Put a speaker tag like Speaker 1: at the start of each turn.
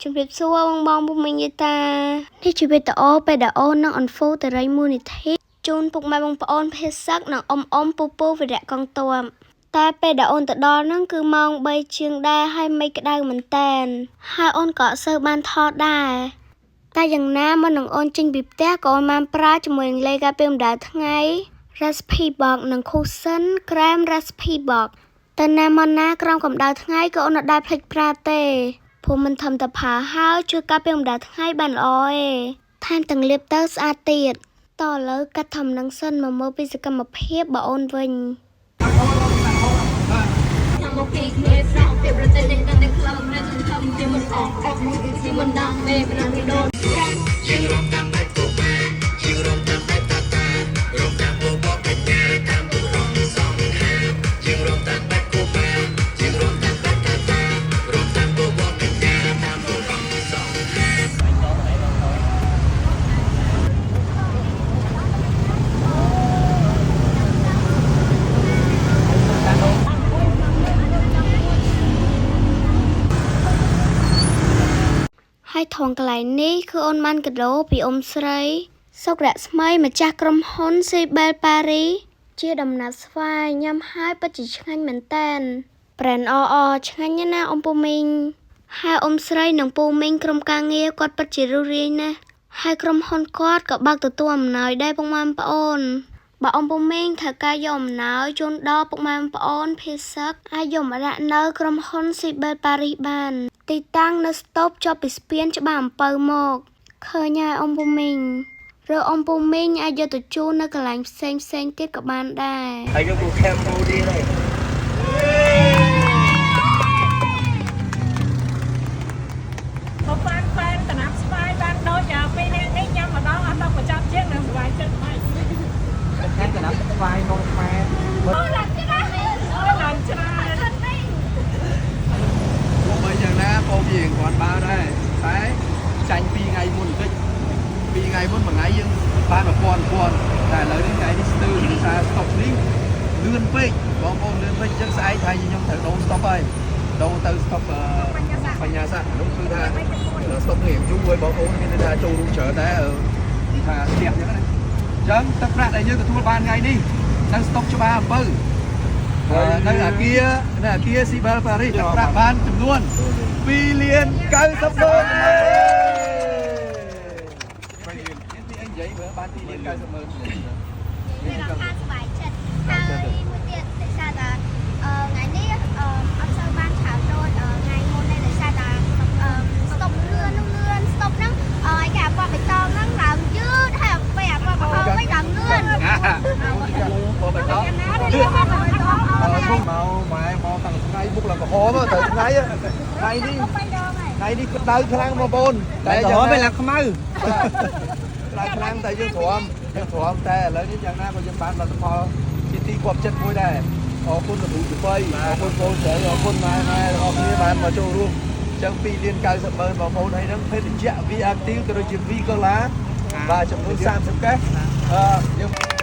Speaker 1: ជំរាបសួរបងពុកមីងយាយតានេះជាវីដេអូពេលដែលអូននឹងអនហ្វូតរីមួយនេះធីជូនពុកម៉ែបងប្អូនភេសឹកនិងអ៊ំពូវីរៈកងទ័ពតែពេលដែលអូនទៅដល់ហ្នឹងគឺម៉ោង3ជាងដែរហើយមេឃក្តៅមែនតែនហើយអូនក៏អត់សូវបានថតដែរតែយ៉ាងណាមុននឹងអូនចេញពីផ្ទះក៏អូនបានប្រើជាមួយនឹងលេខការពារកម្ដៅថ្ងៃ Recipe Box និង Cushion Cream Recipe Box តែណាមកណាក្រោមកម្ដៅថ្ងៃក៏អូនអត់ដែលភ្លេចប្រើទេព្រោះមិនធំតែផាហើយជួយការពារកម្ដៅថ្ងៃបានល្អទេថែមទាំងលាបទៅស្អាតទៀតតឥឡូវកាត់ធំនឹងសិនមកមើលពីសកម្មភាពរបស់អូនវិញមកពីគ្នាស្រោពីប្រទេសនេះកាន់តែខ្លាំងណាស់ធំជាមិនអស់ជាមិនដឹងទេប្រហែលដូនយើងរំតាមតែគូម៉ែយើងរំតាមតែតាតារំតាមបបកញ្ញាតាមទូរំសងហាយើងរំតាមតែគូម៉ែយើងរំតាមតែតាតារំតាមបបកញ្ញាតាមទូរំសងហាហើយថងកន្លែងនេះគឺអូនបានកាដូពីអ៊ំស្រីសុករស្មីម្ចាស់ក្រុមហ៊ុន Sibel Paris ជាដំណាប់ស្វាយញ៉ាំហើយពិតជាឆ្ងាញ់មែនតើប្រេនឆ្ងាញ់ណាស់អ៊ំពូមីងហើយអ៊ំស្រីនិងពូមីងក្រុមការងារគាត់ពិតជារស់រាយណាស់ហើយក្រុមហ៊ុនគាត់ក៏បើកទទួលអំណោយដែរពុកម៉ែបងប្អូនបើអ៊ំពូមីងត្រូវការយកអំណោយជូនដល់ពុកម៉ែបងប្អូនភេសឹកអាចយកមកដាក់នៅក្រុមហ៊ុន Sibel Paris បានទីតាំងនៅស្តុបជាប់ពីស្ពានច្បារអំពៅមកឃើញហើយអ៊ំពូមីងឬអ៊ំពូមីងអាចយកទៅជូននៅកន្លែងផ្សេងទៀតក៏បានដែរ
Speaker 2: ហើយយកពូខេមម៉ូឌីហើយ
Speaker 3: មកបានតំណាប់ស្វាយបានដូចពេលនេះញ៉ាំម្ដងអត់ដល់ប្រចាំជាងនឹងស្វាយចិត្តហើយ
Speaker 2: ខេមតំណាប់ស្វាយនំខ្មែរ
Speaker 3: អូឡាច់ណាអូឡាច់ច្រើន
Speaker 2: មកបីយ៉ាងណាបងនិយាយគាត់បានដែរតែចាញ់2ថ្ងៃមុនបន្តិច2ថ្ងៃមុនមួយថ្ងៃយើងបាន1000តែឥឡូវនេះថ្ងៃនេះស្ទើរភាសាស្តុកនេះលឿនពេកបងប្អូនលឿនពេកចឹងស្អែកថាខ្ញុំត្រូវដូរស្តុកហើយដូរទៅស្តុកបញ្ញាសាស្ត្រនោះគឺថាស្តុកនេះយូរហើយបងប្អូនមានន័យថាចូលរួមច្រើនតែថាស្ទះចឹងណាចឹងទឹកប្រាក់ដែលយើងទទួលបានថ្ងៃនេះនៅស្តុកច្បារអំពៅនៅអាគារ Sibel Paris ទឹកប្រាក់បានចំនួន2លាន90ម៉ឺននិយាយមើលបាន2លាន90ម៉ឺន
Speaker 1: នេះរកការសុបាយចិត្តហើយមួយទៀតដោយសារតែថ្ងៃនេះអត់សូវបានឆាវដូចថ្ងៃមុនទេដោយសារតែស្តុបលឿនស្តុបហ្នឹងឲ្យគេអាពណ៌បៃតងហ្នឹងឡើងយឺតហើយពេលអាពណ៌ក្រហមវិញឡើងលឿន
Speaker 2: ពណ៌បៃតងលឿនគុំមកម៉ែមកតាំងថ្ងៃមុខឡើងក្រហមទៅថ្ងៃនេះក្តៅខ្លាំងបងប្អូន
Speaker 3: តែក្រហមពេលឡើងខ្មៅ
Speaker 2: ឡើងខ្លាំងតែយើងទ្រាំតែឥឡូវនេះយ៉ាងណាក៏យើងបានលទ្ធផលជាទីគាប់ចិត្តមួយដែរអរគុណលោកគ្រូជ័យអរគុណបងស្រីអរគុណម៉ែរបស់គ្នាបានមកចូលរួមចឹង2លាន90ម៉ឺនបងប្អូនហើយនឹងភេទជ្ជៈ V Active ក៏ដូចជា V Cola បាទចំនួន30កេសយើង